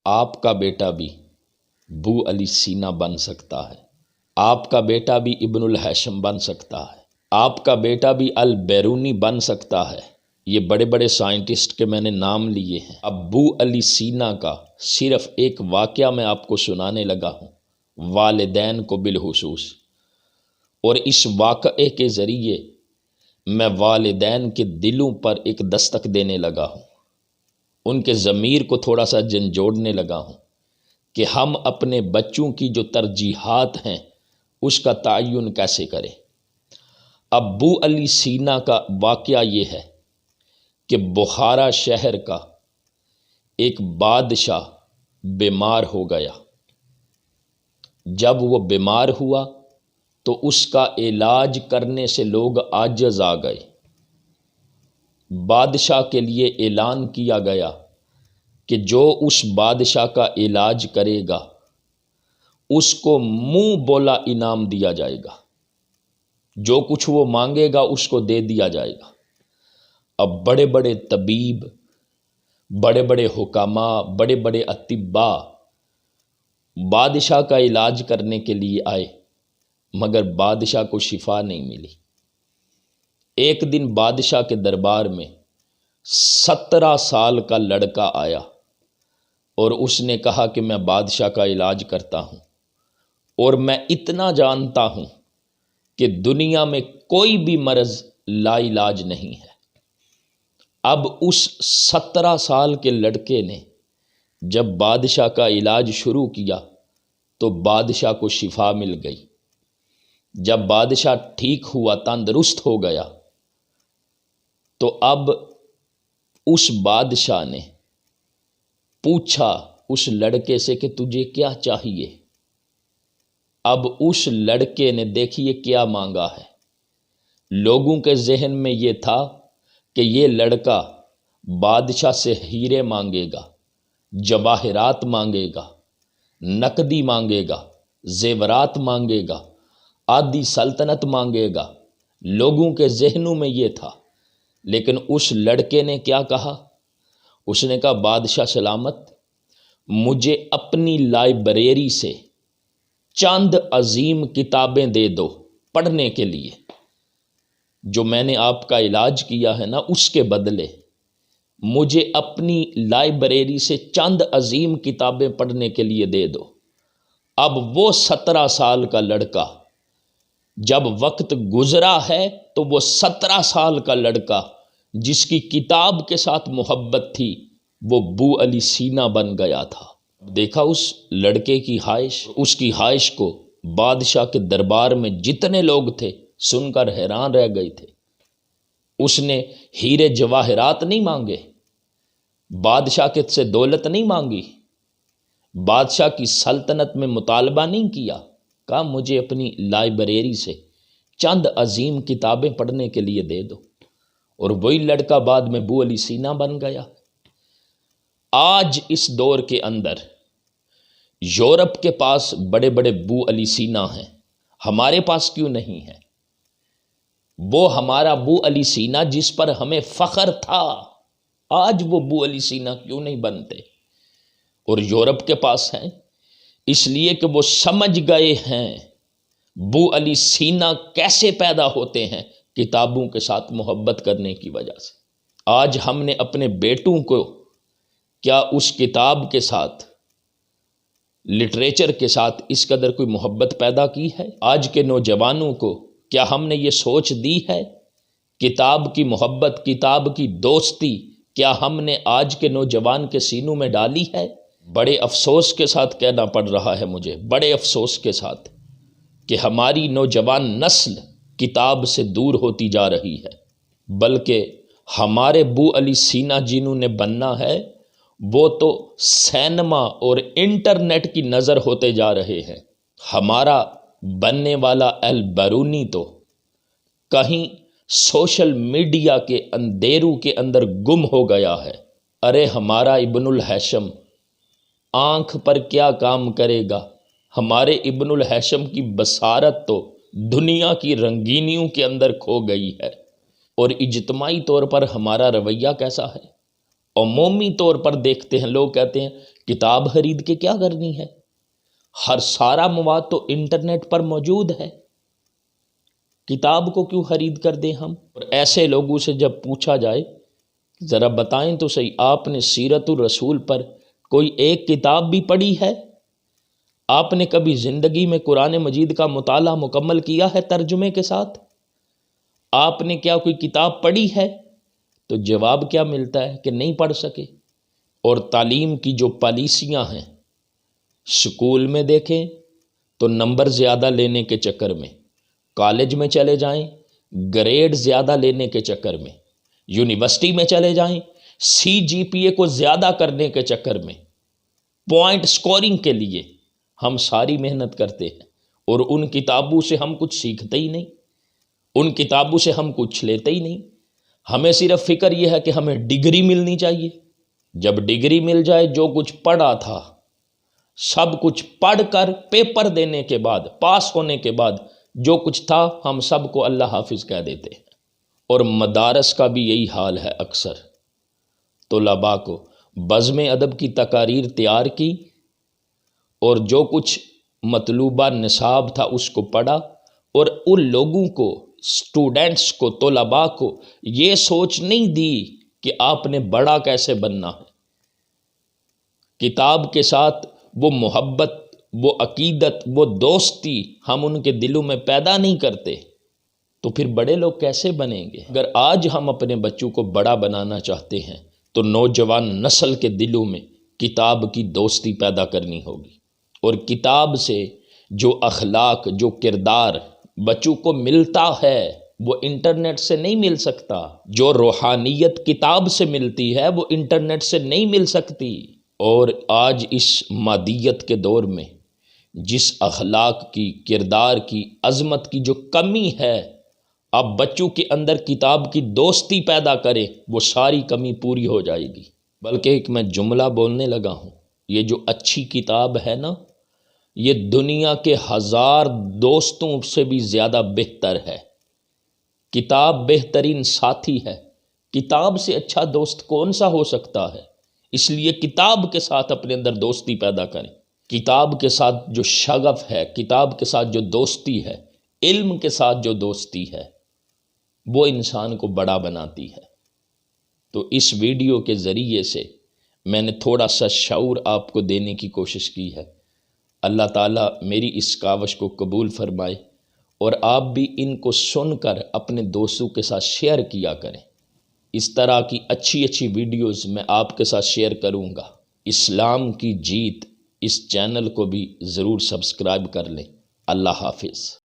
آپ کا بیٹا بھی بو علی سینا بن سکتا ہے، آپ کا بیٹا بھی ابن الہیشم بن سکتا ہے، آپ کا بیٹا بھی البیرونی بن سکتا ہے۔ یہ بڑے بڑے سائنٹسٹ کے میں نے نام لیے ہیں۔ اب بو علی سینا کا صرف ایک واقعہ میں آپ کو سنانے لگا ہوں، والدین کو بالخصوص، اور اس واقعے کے ذریعے میں والدین کے دلوں پر ایک دستک دینے لگا ہوں، ان کے ضمیر کو تھوڑا سا جھنجھوڑنے لگا ہوں کہ ہم اپنے بچوں کی جو ترجیحات ہیں اس کا تعین کیسے کریں۔ اب بو علی سینا کا واقعہ یہ ہے کہ بخارا شہر کا ایک بادشاہ بیمار ہو گیا۔ جب وہ بیمار ہوا تو اس کا علاج کرنے سے لوگ عاجز آ گئے۔ بادشاہ کے لیے اعلان کیا گیا کہ جو اس بادشاہ کا علاج کرے گا اس کو منہ بولا انعام دیا جائے گا، جو کچھ وہ مانگے گا اس کو دے دیا جائے گا۔ اب بڑے بڑے طبیب، بڑے بڑے حکماء، بڑے بڑے اطباء بادشاہ کا علاج کرنے کے لیے آئے، مگر بادشاہ کو شفا نہیں ملی۔ ایک دن بادشاہ کے دربار میں 17 سال کا لڑکا آیا اور اس نے کہا کہ میں بادشاہ کا علاج کرتا ہوں اور میں اتنا جانتا ہوں کہ دنیا میں کوئی بھی مرض لا علاج نہیں ہے۔ اب اس 17 سال کے لڑکے نے جب بادشاہ کا علاج شروع کیا تو بادشاہ کو شفا مل گئی۔ جب بادشاہ ٹھیک ہوا، تندرست ہو گیا، تو اب اس بادشاہ نے پوچھا اس لڑکے سے کہ تجھے کیا چاہیے؟ اب اس لڑکے نے دیکھیے کیا مانگا ہے۔ لوگوں کے ذہن میں یہ تھا کہ یہ لڑکا بادشاہ سے ہیرے مانگے گا، جواہرات مانگے گا، نقدی مانگے گا، زیورات مانگے گا، آدھی سلطنت مانگے گا۔ لوگوں کے ذہنوں میں یہ تھا، لیکن اس لڑکے نے کیا کہا؟ اس نے کہا بادشاہ سلامت، مجھے اپنی لائبریری سے چند عظیم کتابیں دے دو پڑھنے کے لیے، جو میں نے آپ کا علاج کیا ہے نا اس کے بدلے مجھے اپنی لائبریری سے چند عظیم کتابیں پڑھنے کے لیے دے دو۔ اب وہ 17 سال کا لڑکا، جب وقت گزرا ہے تو وہ 17 سال کا لڑکا جس کی کتاب کے ساتھ محبت تھی وہ بو علی سینا بن گیا تھا۔ دیکھا اس لڑکے کی خواہش، اس کی خواہش کو بادشاہ کے دربار میں جتنے لوگ تھے سن کر حیران رہ گئے تھے۔ اس نے ہیرے جواہرات نہیں مانگے، بادشاہ کے سے دولت نہیں مانگی، بادشاہ کی سلطنت میں مطالبہ نہیں کیا، کہا مجھے اپنی لائبریری سے چند عظیم کتابیں پڑھنے کے لیے دے دو، اور وہی لڑکا بعد میں بو علی سینا بن گیا۔ آج اس دور کے اندر یورپ کے پاس بڑے بڑے بو علی سینا ہیں، ہمارے پاس کیوں نہیں ہے؟ وہ ہمارا بو علی سینا جس پر ہمیں فخر تھا، آج وہ بو علی سینا کیوں نہیں بنتے؟ اور یورپ کے پاس ہیں، اس لیے کہ وہ سمجھ گئے ہیں بو علی سینا کیسے پیدا ہوتے ہیں، کتابوں کے ساتھ محبت کرنے کی وجہ سے۔ آج ہم نے اپنے بیٹوں کو کیا اس کتاب کے ساتھ، لٹریچر کے ساتھ اس قدر کوئی محبت پیدا کی ہے؟ آج کے نوجوانوں کو کیا ہم نے یہ سوچ دی ہے؟ کتاب کی محبت، کتاب کی دوستی کیا ہم نے آج کے نوجوان کے سینوں میں ڈالی ہے؟ بڑے افسوس کے ساتھ کہنا پڑ رہا ہے مجھے، بڑے افسوس کے ساتھ، کہ ہماری نوجوان نسل کتاب سے دور ہوتی جا رہی ہے، بلکہ ہمارے بو علی سینا جنہوں نے بننا ہے وہ تو سینما اور انٹرنیٹ کی نظر ہوتے جا رہے ہیں۔ ہمارا بننے والا البیرونی تو کہیں سوشل میڈیا کے اندھیروں کے اندر گم ہو گیا ہے۔ ارے ہمارا ابن الہیشم آنکھ پر کیا کام کرے گا؟ ہمارے ابن الہیشم کی بصارت تو دنیا کی رنگینیوں کے اندر کھو گئی ہے۔ اور اجتماعی طور پر ہمارا رویہ کیسا ہے؟ عمومی طور پر دیکھتے ہیں، لوگ کہتے ہیں کتاب خرید کے کیا کرنی ہے؟ ہر سارا مواد تو انٹرنیٹ پر موجود ہے، کتاب کو کیوں خرید کر دیں ہم؟ اور ایسے لوگوں سے جب پوچھا جائے ذرا بتائیں تو صحیح، آپ نے سیرت الرسول پر کوئی ایک کتاب بھی پڑھی ہے؟ آپ نے کبھی زندگی میں قرآن مجید کا مطالعہ مکمل کیا ہے ترجمے کے ساتھ؟ آپ نے کیا کوئی کتاب پڑھی ہے؟ تو جواب کیا ملتا ہے کہ نہیں پڑھ سکے۔ اور تعلیم کی جو پالیسیاں ہیں، سکول میں دیکھیں تو نمبر زیادہ لینے کے چکر میں، کالج میں چلے جائیں گریڈ زیادہ لینے کے چکر میں، یونیورسٹی میں چلے جائیں CGPA کو زیادہ کرنے کے چکر میں، پوائنٹ سکورنگ کے لیے ہم ساری محنت کرتے ہیں، اور ان کتابوں سے ہم کچھ سیکھتے ہی نہیں، ان کتابوں سے ہم کچھ لیتے ہی نہیں۔ ہمیں صرف فکر یہ ہے کہ ہمیں ڈگری ملنی چاہیے، جب ڈگری مل جائے جو کچھ پڑھا تھا سب کچھ پڑھ کر پیپر دینے کے بعد، پاس ہونے کے بعد جو کچھ تھا ہم سب کو اللہ حافظ کہہ دیتے ہیں۔ اور مدارس کا بھی یہی حال ہے، اکثر طلباء کو بزم ادب کی تقاریر تیار کی اور جو کچھ مطلوبہ نصاب تھا اس کو پڑھا، اور ان لوگوں کو، اسٹوڈنٹس کو، طلباء کو یہ سوچ نہیں دی کہ آپ نے بڑا کیسے بننا ہے۔ کتاب کے ساتھ وہ محبت، وہ عقیدت، وہ دوستی ہم ان کے دلوں میں پیدا نہیں کرتے تو پھر بڑے لوگ کیسے بنیں گے؟ اگر آج ہم اپنے بچوں کو بڑا بنانا چاہتے ہیں تو نوجوان نسل کے دلوں میں کتاب کی دوستی پیدا کرنی ہوگی، اور کتاب سے جو اخلاق، جو کردار بچوں کو ملتا ہے وہ انٹرنیٹ سے نہیں مل سکتا، جو روحانیت کتاب سے ملتی ہے وہ انٹرنیٹ سے نہیں مل سکتی۔ اور آج اس مادیت کے دور میں جس اخلاق کی، کردار کی، عظمت کی جو کمی ہے، آپ بچوں کے اندر کتاب کی دوستی پیدا کریں وہ ساری کمی پوری ہو جائے گی۔ بلکہ ایک میں جملہ بولنے لگا ہوں، یہ جو اچھی کتاب ہے نا، یہ دنیا کے 1000 دوستوں سے بھی زیادہ بہتر ہے۔ کتاب بہترین ساتھی ہے، کتاب سے اچھا دوست کون سا ہو سکتا ہے؟ اس لیے کتاب کے ساتھ اپنے اندر دوستی پیدا کریں۔ کتاب کے ساتھ جو شغف ہے، کتاب کے ساتھ جو دوستی ہے، علم کے ساتھ جو دوستی ہے، وہ انسان کو بڑا بناتی ہے۔ تو اس ویڈیو کے ذریعے سے میں نے تھوڑا سا شعور آپ کو دینے کی کوشش کی ہے۔ اللہ تعالیٰ میری اس کاوش کو قبول فرمائے، اور آپ بھی ان کو سن کر اپنے دوستوں کے ساتھ شیئر کیا کریں۔ اس طرح کی اچھی اچھی ویڈیوز میں آپ کے ساتھ شیئر کروں گا۔ اسلام کی جیت اس چینل کو بھی ضرور سبسکرائب کر لیں۔ اللہ حافظ۔